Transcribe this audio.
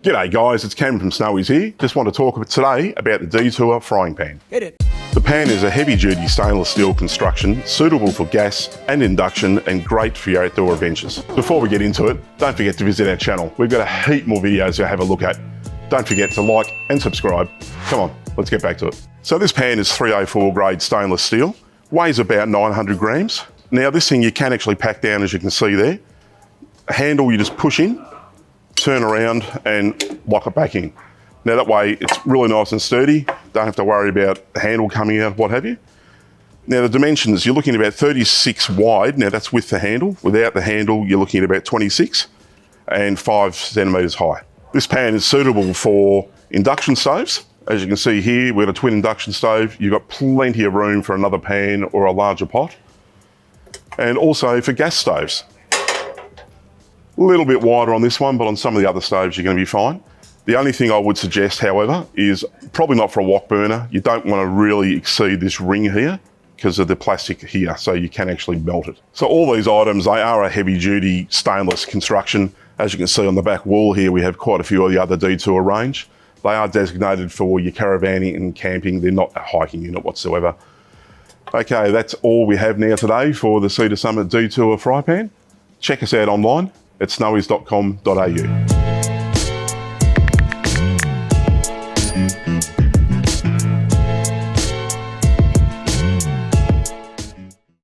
G'day guys, it's Cameron from Snowy's here. Just want to talk today about the Detour frying pan. Hit it. The pan is a heavy-duty stainless steel construction, suitable for gas and induction and great for your outdoor adventures. Before we get into it, don't forget to visit our channel. We've got a heap more videos to have a look at. Don't forget to like and subscribe. Come on, let's get back to it. So this pan is 304 grade stainless steel, weighs about 900 grams. Now this thing you can actually pack down, as you can see there. A handle you just push in, turn around and lock it back in. Now that way it's really nice and sturdy, don't have to worry about the handle coming out, what have you. Now the dimensions, you're looking at about 36 wide, now that's with the handle. Without the handle you're looking at about 26 and 5 centimetres high. This pan is suitable for induction stoves. As you can see here, we've got a twin induction stove. You've got plenty of room for another pan or a larger pot. And also for gas stoves. A little bit wider on this one, but on some of the other stoves you're going to be fine. The only thing I would suggest, however, is probably not for a wok burner. You don't want to really exceed this ring here because of the plastic here, so you can actually melt it. So all these items, they are a heavy-duty stainless construction. As you can see on the back wall here, we have quite a few of the other Detour range. They are designated for your caravanning and camping. They're not a hiking unit whatsoever. Okay, that's all we have now today for the Summit Detour fry pan. Check us out online at snowys.com.au.